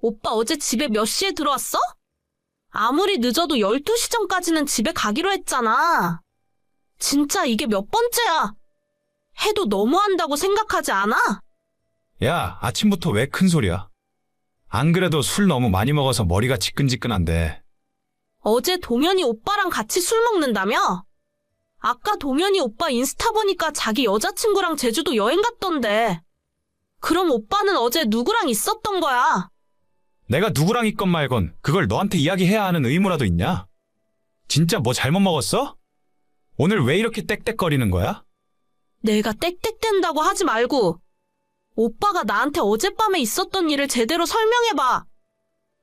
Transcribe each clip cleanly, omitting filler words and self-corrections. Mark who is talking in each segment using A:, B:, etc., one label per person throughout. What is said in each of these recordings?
A: 오빠 어제 집에 몇 시에 들어왔어? 아무리 늦어도 12시 전까지는 집에 가기로 했잖아. 진짜 이게 몇 번째야? 해도 너무한다고 생각하지 않아?
B: 야, 아침부터 왜 큰 소리야? 안 그래도 술 너무 많이 먹어서 머리가 지끈지끈한데.
A: 어제 동현이 오빠랑 같이 술 먹는다며? 아까 동현이 오빠 인스타 보니까 자기 여자친구랑 제주도 여행 갔던데. 그럼 오빠는 어제 누구랑 있었던 거야?
B: 내가 누구랑 있건 말건 그걸 너한테 이야기해야 하는 의무라도 있냐? 진짜 뭐 잘못 먹었어? 오늘 왜 이렇게 떽떽거리는 거야?
A: 내가 땡땡댄다고 하지 말고 오빠가 나한테 어젯밤에 있었던 일을 제대로 설명해봐.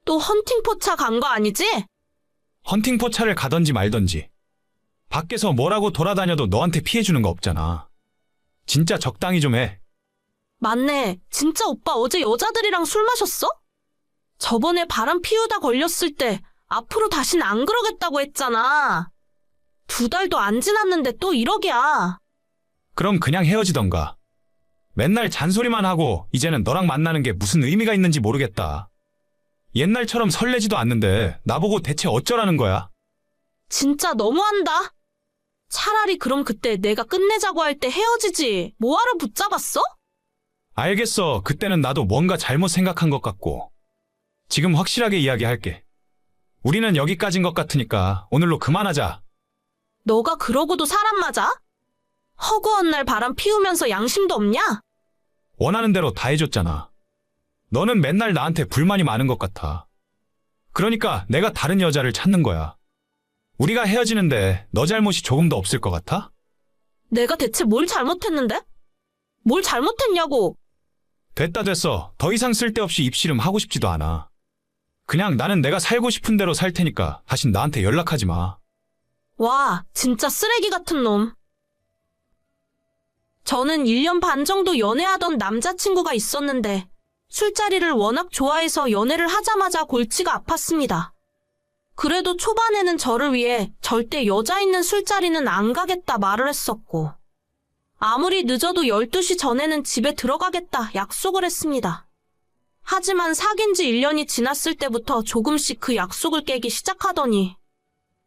A: 또 헌팅포차 간 거 아니지?
B: 헌팅포차를 가던지 말던지. 밖에서 뭐라고 돌아다녀도 너한테 피해주는 거 없잖아. 진짜 적당히 좀 해.
A: 맞네. 진짜 오빠 어제 여자들이랑 술 마셨어? 저번에 바람 피우다 걸렸을 때 앞으로 다신 안 그러겠다고 했잖아. 2달도 안 지났는데 또 이러기야.
B: 그럼 그냥 헤어지던가. 맨날 잔소리만 하고 이제는 너랑 만나는 게 무슨 의미가 있는지 모르겠다. 옛날처럼 설레지도 않는데 나보고 대체 어쩌라는 거야?
A: 진짜 너무한다. 차라리 그럼 그때 내가 끝내자고 할 때 헤어지지. 뭐하러 붙잡았어?
B: 알겠어. 그때는 나도 뭔가 잘못 생각한 것 같고. 지금 확실하게 이야기할게. 우리는 여기까지인 것 같으니까 오늘로 그만하자.
A: 너가 그러고도 사람 맞아? 허구한 날 바람 피우면서 양심도 없냐?
B: 원하는 대로 다 해줬잖아. 너는 맨날 나한테 불만이 많은 것 같아. 그러니까 내가 다른 여자를 찾는 거야. 우리가 헤어지는데 너 잘못이 조금도 없을 것 같아?
A: 내가 대체 뭘 잘못했는데? 뭘 잘못했냐고.
B: 됐어. 더 이상 쓸데없이 입씨름 하고 싶지도 않아. 그냥 나는 내가 살고 싶은 대로 살 테니까 다신 나한테 연락하지 마.
A: 와, 진짜 쓰레기 같은 놈. 저는 1년 반 정도 연애하던 남자친구가 있었는데 술자리를 워낙 좋아해서 연애를 하자마자 골치가 아팠습니다. 그래도 초반에는 저를 위해 절대 여자 있는 술자리는 안 가겠다 말을 했었고 아무리 늦어도 12시 전에는 집에 들어가겠다 약속을 했습니다. 하지만 사귄 지 1년이 지났을 때부터 조금씩 그 약속을 깨기 시작하더니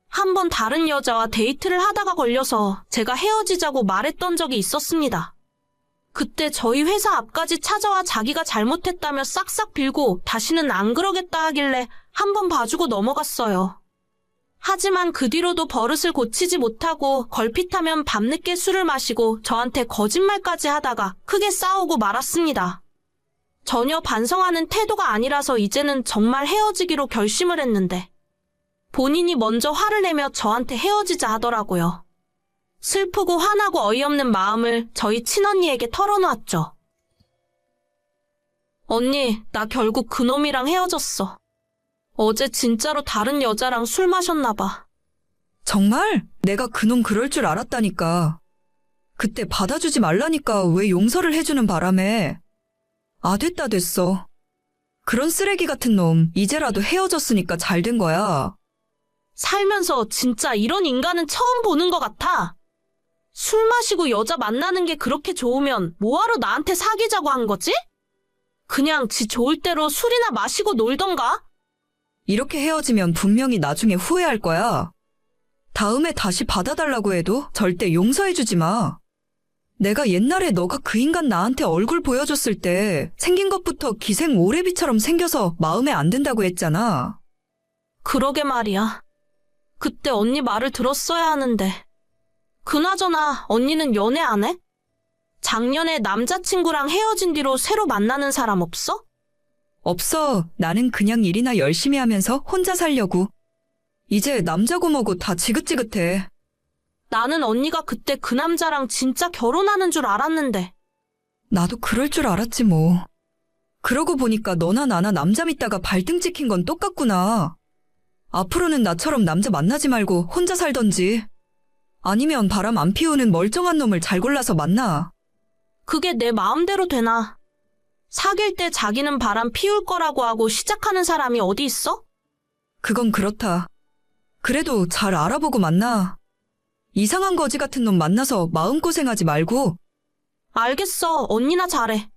A: 한 번 다른 여자와 데이트를 하다가 걸려서 제가 헤어지자고 말했던 적이 있었습니다. 그때 저희 회사 앞까지 찾아와 자기가 잘못했다며 싹싹 빌고 다시는 안 그러겠다 하길래 한 번 봐주고 넘어갔어요. 하지만 그 뒤로도 버릇을 고치지 못하고 걸핏하면 밤늦게 술을 마시고 저한테 거짓말까지 하다가 크게 싸우고 말았습니다. 전혀 반성하는 태도가 아니라서 이제는 정말 헤어지기로 결심을 했는데 본인이 먼저 화를 내며 저한테 헤어지자 하더라고요. 슬프고 화나고 어이없는 마음을 저희 친언니에게 털어놓았죠. 언니, 나 결국 그놈이랑 헤어졌어. 어제 진짜로 다른 여자랑 술 마셨나 봐.
C: 정말? 내가 그놈 그럴 줄 알았다니까. 그때 받아주지 말라니까 왜 용서를 해주는 바람에. 아, 됐어. 그런 쓰레기 같은 놈 이제라도 헤어졌으니까 잘 된 거야.
A: 살면서 진짜 이런 인간은 처음 보는 것 같아. 술 마시고 여자 만나는 게 그렇게 좋으면 뭐하러 나한테 사귀자고 한 거지? 그냥 지 좋을 대로 술이나 마시고 놀던가?
C: 이렇게 헤어지면 분명히 나중에 후회할 거야. 다음에 다시 받아달라고 해도 절대 용서해주지 마. 내가 옛날에 너가 그 인간 나한테 얼굴 보여줬을 때 생긴 것부터 기생 오래비처럼 생겨서 마음에 안 든다고 했잖아.
A: 그러게 말이야. 그때 언니 말을 들었어야 하는데. 그나저나 언니는 연애 안 해? 작년에 남자친구랑 헤어진 뒤로 새로 만나는 사람 없어?
C: 없어. 나는 그냥 일이나 열심히 하면서 혼자 살려고. 이제 남자고 뭐고 다 지긋지긋해.
A: 나는 언니가 그때 그 남자랑 진짜 결혼하는 줄 알았는데.
C: 나도 그럴 줄 알았지 뭐. 그러고 보니까 너나 나나 남자 믿다가 발등 찍힌 건 똑같구나. 앞으로는 나처럼 남자 만나지 말고 혼자 살던지. 아니면 바람 안 피우는 멀쩡한 놈을 잘 골라서 만나.
A: 그게 내 마음대로 되나? 사귈 때 자기는 바람 피울 거라고 하고 시작하는 사람이 어디 있어?
C: 그건 그렇다. 그래도 잘 알아보고 만나. 이상한 거지 같은 놈 만나서 마음고생하지 말고.
A: 알겠어. 언니나 잘해.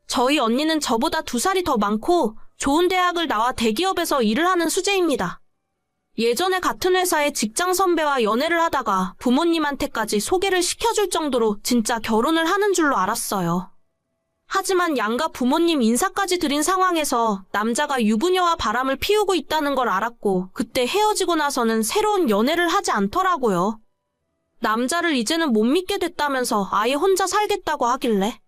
A: 저희 언니는 저보다 2살이 더 많고 좋은 대학을 나와 대기업에서 일을 하는 수재입니다. 예전에 같은 회사의 직장 선배와 연애를 하다가 부모님한테까지 소개를 시켜줄 정도로 진짜 결혼을 하는 줄로 알았어요. 하지만 양가 부모님 인사까지 드린 상황에서 남자가 유부녀와 바람을 피우고 있다는 걸 알았고 그때 헤어지고 나서는 새로운 연애를 하지 않더라고요. 남자를 이제는 못 믿게 됐다면서 아예 혼자 살겠다고 하길래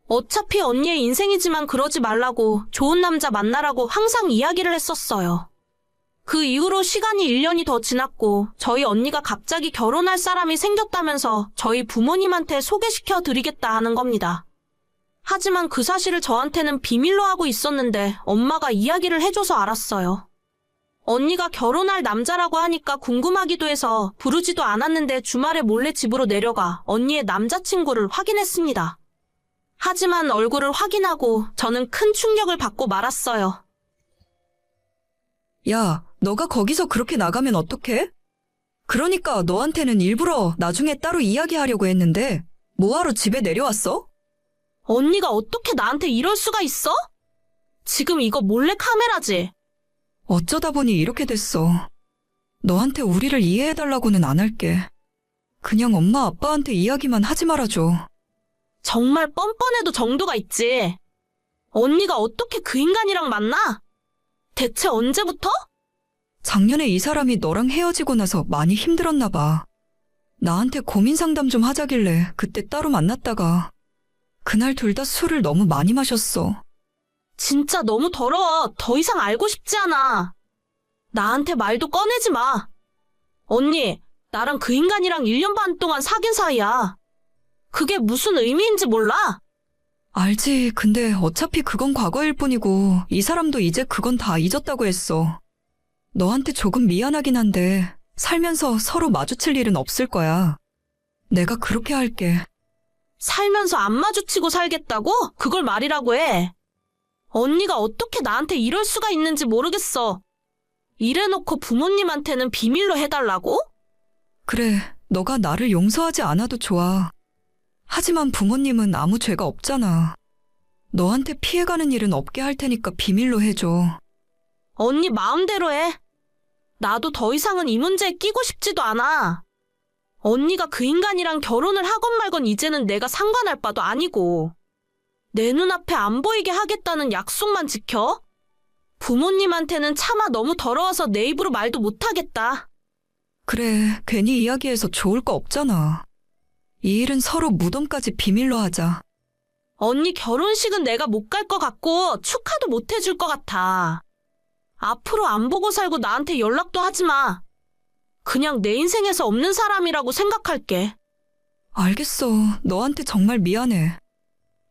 A: 어차피 언니의 인생이지만 그러지 말라고 좋은 남자 만나라고 항상 이야기를 했었어요. 그 이후로 시간이 1년이 더 지났고 저희 언니가 갑자기 결혼할 사람이 생겼다면서 저희 부모님한테 소개시켜 드리겠다 하는 겁니다. 하지만 그 사실을 저한테는 비밀로 하고 있었는데 엄마가 이야기를 해줘서 알았어요. 언니가 결혼할 남자라고 하니까 궁금하기도 해서 부르지도 않았는데 주말에 몰래 집으로 내려가 언니의 남자친구를 확인했습니다. 하지만 얼굴을 확인하고 저는 큰 충격을 받고 말았어요.
C: 야, 너가 거기서 그렇게 나가면 어떡해? 그러니까 너한테는 일부러 나중에 따로 이야기하려고 했는데 뭐하러 집에 내려왔어?
A: 언니가 어떻게 나한테 이럴 수가 있어? 지금 이거 몰래 카메라지?
C: 어쩌다 보니 이렇게 됐어. 너한테 우리를 이해해달라고는 안 할게. 그냥 엄마 아빠한테 이야기만 하지 말아줘.
A: 정말 뻔뻔해도 정도가 있지. 언니가 어떻게 그 인간이랑 만나? 대체 언제부터?
C: 작년에 이 사람이 너랑 헤어지고 나서 많이 힘들었나 봐. 나한테 고민 상담 좀 하자길래 그때 따로 만났다가 그날 둘 다 술을 너무 많이 마셨어.
A: 진짜 너무 더러워. 더 이상 알고 싶지 않아. 나한테 말도 꺼내지 마. 언니, 나랑 그 인간이랑 1년 반 동안 사귄 사이야. 그게 무슨 의미인지 몰라?
C: 알지. 근데 어차피 그건 과거일 뿐이고 이 사람도 이제 그건 다 잊었다고 했어. 너한테 조금 미안하긴 한데 살면서 서로 마주칠 일은 없을 거야. 내가 그렇게 할게.
A: 살면서 안 마주치고 살겠다고? 그걸 말이라고 해. 언니가 어떻게 나한테 이럴 수가 있는지 모르겠어. 이래놓고 부모님한테는 비밀로 해달라고?
C: 그래, 너가 나를 용서하지 않아도 좋아. 하지만 부모님은 아무 죄가 없잖아. 너한테 피해가는 일은 없게 할 테니까 비밀로 해줘.
A: 언니 마음대로 해. 나도 더 이상은 이 문제에 끼고 싶지도 않아. 언니가 그 인간이랑 결혼을 하건 말건 이제는 내가 상관할 바도 아니고. 내 눈앞에 안 보이게 하겠다는 약속만 지켜? 부모님한테는 차마 너무 더러워서 내 입으로 말도 못하겠다.
C: 그래, 괜히 이야기해서 좋을 거 없잖아. 이 일은 서로 무덤까지 비밀로 하자.
A: 언니 결혼식은 내가 못 갈 것 같고 축하도 못 해줄 것 같아. 앞으로 안 보고 살고 나한테 연락도 하지 마. 그냥 내 인생에서 없는 사람이라고 생각할게.
C: 알겠어. 너한테 정말 미안해.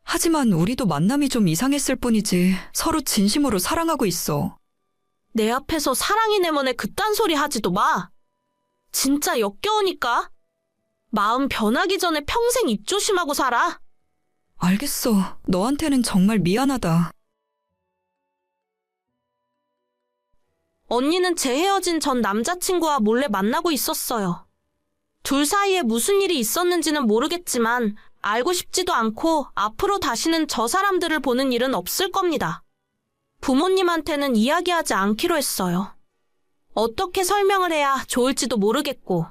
C: 하지만 우리도 만남이 좀 이상했을 뿐이지 서로 진심으로 사랑하고 있어.
A: 내 앞에서 사랑이 내머네 그딴 소리 하지도 마. 진짜 역겨우니까. 마음 변하기 전에 평생 입 조심하고 살아.
C: 알겠어. 너한테는 정말 미안하다.
A: 언니는 제 헤어진 전 남자친구와 몰래 만나고 있었어요. 둘 사이에 무슨 일이 있었는지는 모르겠지만 알고 싶지도 않고 앞으로 다시는 저 사람들을 보는 일은 없을 겁니다. 부모님한테는 이야기하지 않기로 했어요. 어떻게 설명을 해야 좋을지도 모르겠고.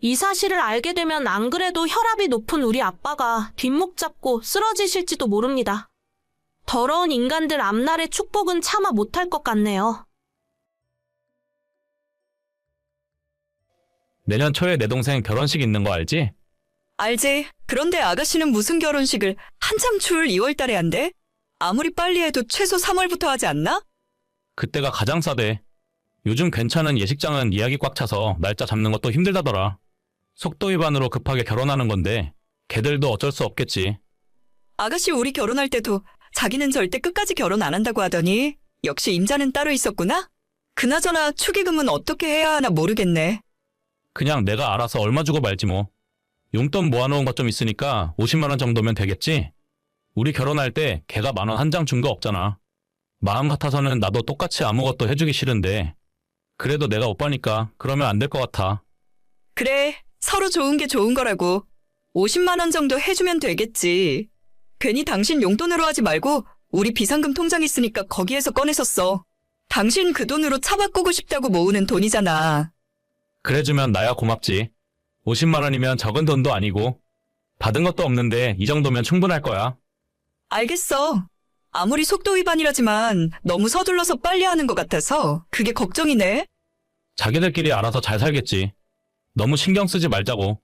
A: 이 사실을 알게 되면 안 그래도 혈압이 높은 우리 아빠가 뒷목 잡고 쓰러지실지도 모릅니다. 더러운 인간들 앞날의 축복은 차마 못할 것 같네요.
D: 내년 초에 내 동생 결혼식 있는 거 알지?
C: 알지? 그런데 아가씨는 무슨 결혼식을 한참 추울 2월 달에 한대? 아무리 빨리 해도 최소 3월부터 하지 않나?
D: 그때가 가장 싸대. 요즘 괜찮은 예식장은 예약이 꽉 차서 날짜 잡는 것도 힘들다더라. 속도 위반으로 급하게 결혼하는 건데 걔들도 어쩔 수 없겠지.
C: 아가씨 우리 결혼할 때도 자기는 절대 끝까지 결혼 안 한다고 하더니 역시 임자는 따로 있었구나? 그나저나 축의금은 어떻게 해야 하나 모르겠네.
D: 그냥 내가 알아서 얼마 주고 말지 뭐. 용돈 모아놓은 것 좀 있으니까 50만 원 정도면 되겠지? 우리 결혼할 때 걔가 10,000원 한 장 준 거 없잖아. 마음 같아서는 나도 똑같이 아무것도 해주기 싫은데 그래도 내가 오빠니까 그러면 안 될 것 같아.
C: 그래, 서로 좋은 게 좋은 거라고. 50만 원 정도 해주면 되겠지. 괜히 당신 용돈으로 하지 말고 우리 비상금 통장 있으니까 거기에서 꺼내서 써. 당신 그 돈으로 차 바꾸고 싶다고 모으는 돈이잖아.
D: 그래주면 나야 고맙지. 50만 원이면 적은 돈도 아니고 받은 것도 없는데 이 정도면 충분할 거야.
C: 알겠어. 아무리 속도 위반이라지만 너무 서둘러서 빨리 하는 것 같아서 그게 걱정이네.
D: 자기들끼리 알아서 잘 살겠지. 너무 신경 쓰지 말자고.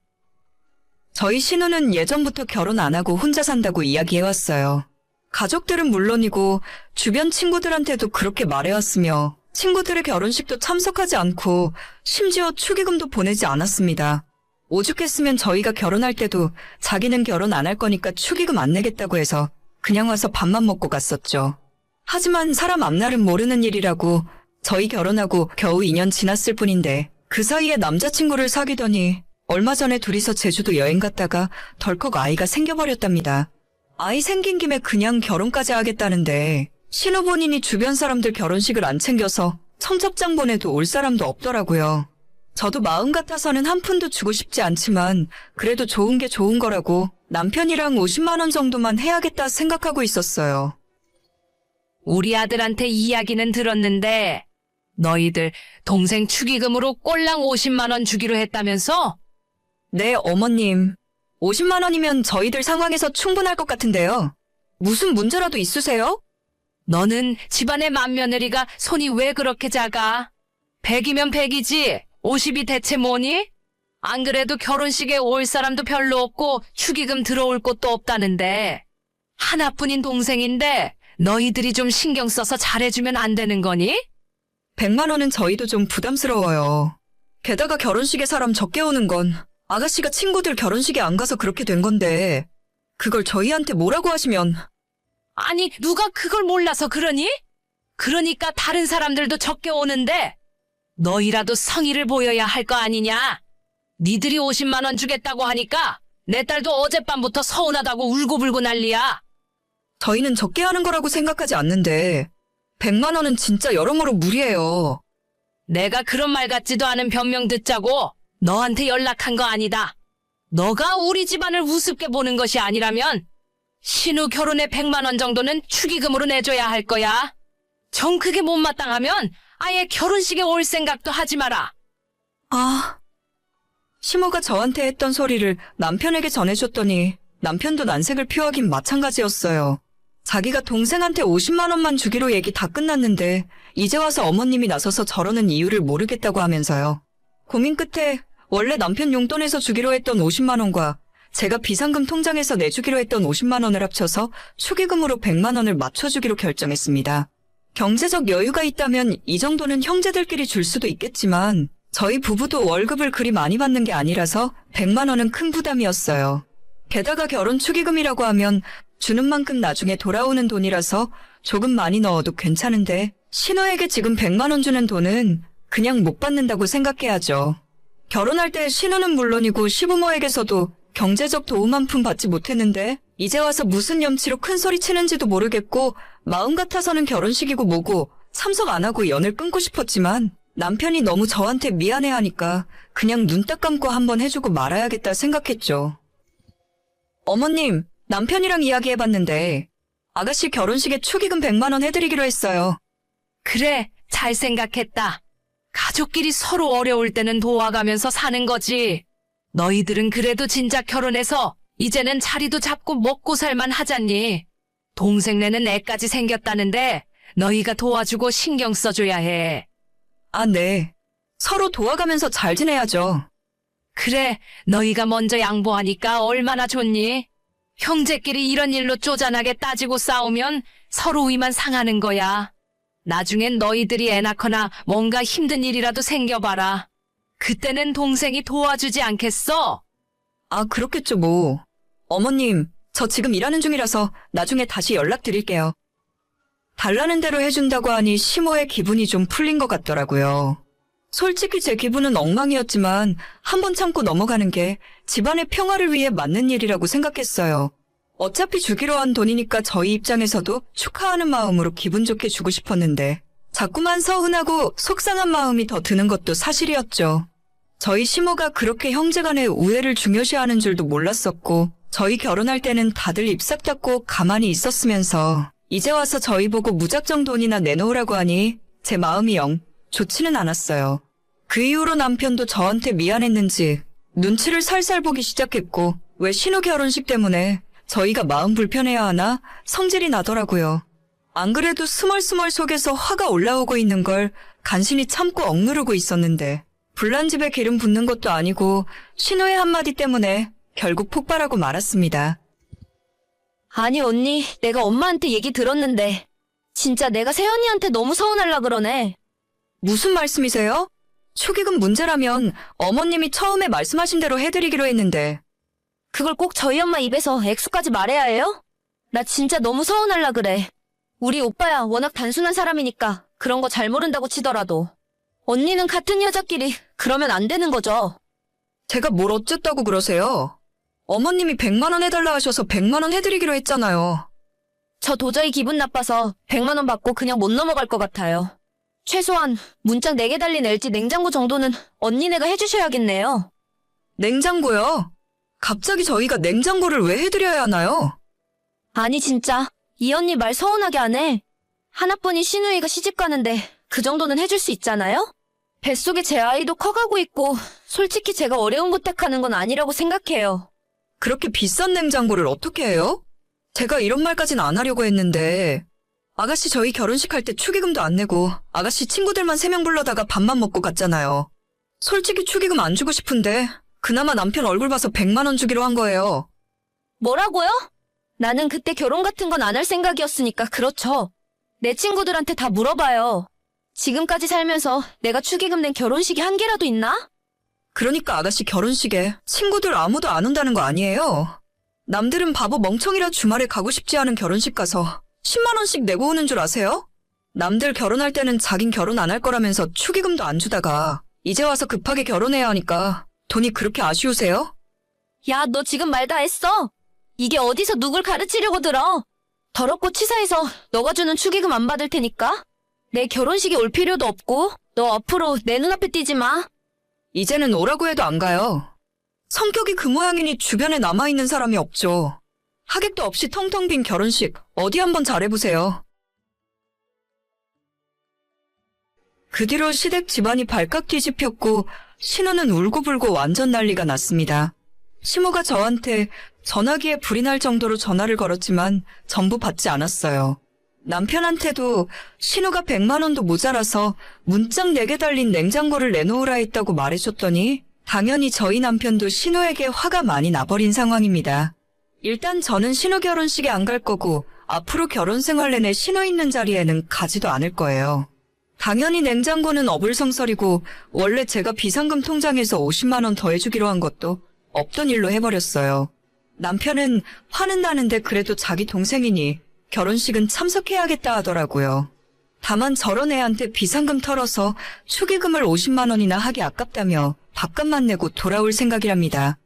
C: 저희 신우는 예전부터 결혼 안 하고 혼자 산다고 이야기해왔어요. 가족들은 물론이고 주변 친구들한테도 그렇게 말해왔으며 친구들의 결혼식도 참석하지 않고 심지어 축의금도 보내지 않았습니다. 오죽했으면 저희가 결혼할 때도 자기는 결혼 안 할 거니까 축의금 안 내겠다고 해서 그냥 와서 밥만 먹고 갔었죠. 하지만 사람 앞날은 모르는 일이라고 저희 결혼하고 겨우 2년 지났을 뿐인데 그 사이에 남자친구를 사귀더니 얼마 전에 둘이서 제주도 여행 갔다가 덜컥 아이가 생겨버렸답니다. 아이 생긴 김에 그냥 결혼까지 하겠다는데 신우 본인이 주변 사람들 결혼식을 안 챙겨서 청첩장 보내도 올 사람도 없더라고요. 저도 마음 같아서는 한 푼도 주고 싶지 않지만 그래도 좋은 게 좋은 거라고 남편이랑 50만 원 정도만 해야겠다 생각하고 있었어요.
E: 우리 아들한테 이야기는 들었는데 너희들 동생 축의금으로 꼴랑 50만 원 주기로 했다면서?
C: 네, 어머님. 50만 원이면 저희들 상황에서 충분할 것 같은데요. 무슨 문제라도 있으세요?
E: 너는 집안의 맏며느리가 손이 왜 그렇게 작아? 100이면 100이지 50이 대체 뭐니? 안 그래도 결혼식에 올 사람도 별로 없고 축의금 들어올 곳도 없다는데 하나뿐인 동생인데 너희들이 좀 신경 써서 잘해주면 안 되는 거니?
C: 100만 원은 저희도 좀 부담스러워요. 게다가 결혼식에 사람 적게 오는 건 아가씨가 친구들 결혼식에 안 가서 그렇게 된 건데 그걸 저희한테 뭐라고 하시면
E: 아니 누가 그걸 몰라서 그러니? 그러니까 다른 사람들도 적게 오는데 너희라도 성의를 보여야 할 거 아니냐? 니들이 50만 원 주겠다고 하니까 내 딸도 어젯밤부터 서운하다고 울고불고 난리야.
C: 저희는 적게 하는 거라고 생각하지 않는데 100만 원은 진짜 여러모로 무리예요.
E: 내가 그런 말 같지도 않은 변명 듣자고 너한테 연락한 거 아니다. 너가 우리 집안을 우습게 보는 것이 아니라면 신우 결혼에 100만 원 정도는 축의금으로 내줘야 할 거야. 정 그게 못마땅하면 아예 결혼식에 올 생각도 하지 마라.
C: 아, 시모가 저한테 했던 소리를 남편에게 전해줬더니 남편도 난색을 표하긴 마찬가지였어요. 자기가 동생한테 50만 원만 주기로 얘기 다 끝났는데 이제 와서 어머님이 나서서 저러는 이유를 모르겠다고 하면서요. 고민 끝에 원래 남편 용돈에서 주기로 했던 50만 원과 제가 비상금 통장에서 내주기로 했던 50만 원을 합쳐서 축의금으로 100만 원을 맞춰주기로 결정했습니다. 경제적 여유가 있다면 이 정도는 형제들끼리 줄 수도 있겠지만 저희 부부도 월급을 그리 많이 받는 게 아니라서 100만 원은 큰 부담이었어요. 게다가 결혼 축의금이라고 하면 주는 만큼 나중에 돌아오는 돈이라서 조금 많이 넣어도 괜찮은데 신우에게 지금 100만 원 주는 돈은 그냥 못 받는다고 생각해야죠. 결혼할 때 신우는 물론이고 시부모에게서도 경제적 도움 한 푼 받지 못했는데 이제 와서 무슨 염치로 큰 소리 치는지도 모르겠고 마음 같아서는 결혼식이고 뭐고 참석 안 하고 연을 끊고 싶었지만 남편이 너무 저한테 미안해하니까 그냥 눈 딱 감고 한번 해주고 말아야겠다 생각했죠. 어머님, 남편이랑 이야기해봤는데 아가씨 결혼식에 축의금 100만 원 해드리기로 했어요.
E: 그래, 잘 생각했다. 가족끼리 서로 어려울 때는 도와가면서 사는 거지. 너희들은 그래도 진작 결혼해서 이제는 자리도 잡고 먹고 살만 하잖니. 동생네는 애까지 생겼다는데 너희가 도와주고 신경 써줘야 해.
C: 아, 네. 서로 도와가면서 잘 지내야죠.
E: 그래, 너희가 먼저 양보하니까 얼마나 좋니? 형제끼리 이런 일로 쪼잔하게 따지고 싸우면 서로 위만 상하는 거야. 나중엔 너희들이 애 낳거나 뭔가 힘든 일이라도 생겨봐라. 그때는 동생이 도와주지 않겠어?
C: 아, 그렇겠죠 뭐. 어머님, 저 지금 일하는 중이라서 나중에 다시 연락드릴게요. 달라는 대로 해준다고 하니 시모의 기분이 좀 풀린 것 같더라고요. 솔직히 제 기분은 엉망이었지만 한번 참고 넘어가는 게 집안의 평화를 위해 맞는 일이라고 생각했어요. 어차피 주기로 한 돈이니까 저희 입장에서도 축하하는 마음으로 기분 좋게 주고 싶었는데 자꾸만 서운하고 속상한 마음이 더 드는 것도 사실이었죠. 저희 시모가 그렇게 형제간의 우애를 중요시하는 줄도 몰랐었고 저희 결혼할 때는 다들 입 싹 닫고 가만히 있었으면서 이제 와서 저희 보고 무작정 돈이나 내놓으라고 하니 제 마음이 영 좋지는 않았어요. 그 이후로 남편도 저한테 미안했는지 눈치를 살살 보기 시작했고 왜 신우 결혼식 때문에 저희가 마음 불편해야 하나 성질이 나더라고요. 안 그래도 스멀스멀 속에서 화가 올라오고 있는 걸 간신히 참고 억누르고 있었는데 불난 집에 기름 붓는 것도 아니고 신우의 한마디 때문에 결국 폭발하고 말았습니다.
A: 아니 언니, 내가 엄마한테 얘기 들었는데 진짜 내가 세연이한테 너무 서운하려 그러네.
C: 무슨 말씀이세요? 축의금 문제라면 어머님이 처음에 말씀하신 대로 해드리기로 했는데.
A: 그걸 꼭 저희 엄마 입에서 액수까지 말해야 해요? 나 진짜 너무 서운하려 그래. 우리 오빠야 워낙 단순한 사람이니까 그런 거 잘 모른다고 치더라도. 언니는 같은 여자끼리 그러면 안 되는 거죠.
C: 제가 뭘 어쨌다고 그러세요? 어머님이 100만 원 해달라 하셔서 100만 원 해드리기로 했잖아요.
A: 저 도저히 기분 나빠서 100만 원 받고 그냥 못 넘어갈 것 같아요. 최소한 문짝 4개 달린 LG 냉장고 정도는 언니네가 해주셔야겠네요.
C: 냉장고요? 갑자기 저희가 냉장고를 왜 해드려야 하나요?
A: 아니 진짜 이 언니 말 서운하게 하네. 하나뿐인 시누이가 시집 가는데 그 정도는 해줄 수 있잖아요? 뱃속에 제 아이도 커가고 있고 솔직히 제가 어려운 부탁하는 건 아니라고 생각해요.
C: 그렇게 비싼 냉장고를 어떻게 해요? 제가 이런 말까진 안 하려고 했는데 아가씨 저희 결혼식 할 때 축의금도 안 내고 아가씨 친구들만 3명 불러다가 밥만 먹고 갔잖아요. 솔직히 축의금 안 주고 싶은데 그나마 남편 얼굴 봐서 100만 원 주기로 한 거예요.
A: 뭐라고요? 나는 그때 결혼 같은 건 안 할 생각이었으니까 그렇죠. 내 친구들한테 다 물어봐요. 지금까지 살면서 내가 축의금 낸 결혼식이 한 개라도 있나?
C: 그러니까 아가씨 결혼식에 친구들 아무도 안 온다는 거 아니에요? 남들은 바보 멍청이라 주말에 가고 싶지 않은 결혼식 가서 10만 원씩 내고 오는 줄 아세요? 남들 결혼할 때는 자긴 결혼 안 할 거라면서 축의금도 안 주다가 이제 와서 급하게 결혼해야 하니까 돈이 그렇게 아쉬우세요?
A: 야, 너 지금 말 다 했어. 이게 어디서 누굴 가르치려고 들어. 더럽고 치사해서 너가 주는 축의금 안 받을 테니까. 내 결혼식에 올 필요도 없고 너 앞으로 내 눈앞에 띄지 마.
C: 이제는 오라고 해도 안 가요. 성격이 그 모양이니 주변에 남아있는 사람이 없죠. 하객도 없이 텅텅 빈 결혼식 어디 한번 잘해보세요. 그 뒤로 시댁 집안이 발칵 뒤집혔고 신우는 울고불고 완전 난리가 났습니다. 시모가 저한테 전화기에 불이 날 정도로 전화를 걸었지만 전부 받지 않았어요. 남편한테도 신우가 100만 원도 모자라서 문짝 4개 달린 냉장고를 내놓으라 했다고 말해줬더니 당연히 저희 남편도 신우에게 화가 많이 나버린 상황입니다. 일단 저는 신우 결혼식에 안 갈 거고 앞으로 결혼 생활 내내 신우 있는 자리에는 가지도 않을 거예요. 당연히 냉장고는 어불성설이고 원래 제가 비상금 통장에서 50만 원 더해주기로 한 것도 없던 일로 해버렸어요. 남편은 화는 나는데 그래도 자기 동생이니 결혼식은 참석해야겠다 하더라고요. 다만 저런 애한테 비상금 털어서 축의금을 50만 원이나 하기 아깝다며 밥값만 내고 돌아올 생각이랍니다.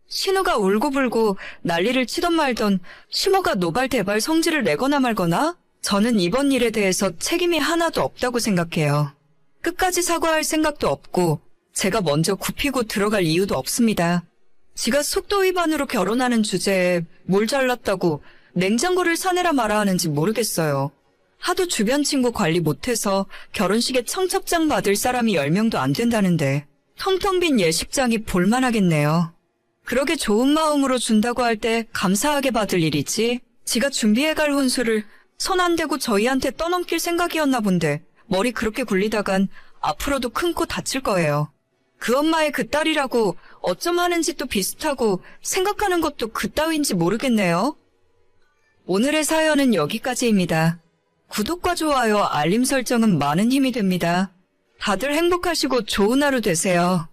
C: 신우가 울고불고 난리를 치던 말던 시모가 노발대발 성질을 내거나 말거나 저는 이번 일에 대해서 책임이 하나도 없다고 생각해요. 끝까지 사과할 생각도 없고 제가 먼저 굽히고 들어갈 이유도 없습니다. 지가 속도 위반으로 결혼하는 주제에 뭘 잘났다고 냉장고를 사내라 마라 하는지 모르겠어요. 하도 주변 친구 관리 못해서 결혼식에 청첩장 받을 사람이 10명도 안 된다는데 텅텅 빈 예식장이 볼만하겠네요. 그러게 좋은 마음으로 준다고 할 때 감사하게 받을 일이지 지가 준비해갈 혼수를 손 안 대고 저희한테 떠넘길 생각이었나 본데 머리 그렇게 굴리다간 앞으로도 큰 코 다칠 거예요. 그 엄마의 그 딸이라고 어쩜 하는 짓도 비슷하고 생각하는 것도 그따위인지 모르겠네요. 오늘의 사연은 여기까지입니다. 구독과 좋아요, 알림 설정은 많은 힘이 됩니다. 다들 행복하시고 좋은 하루 되세요.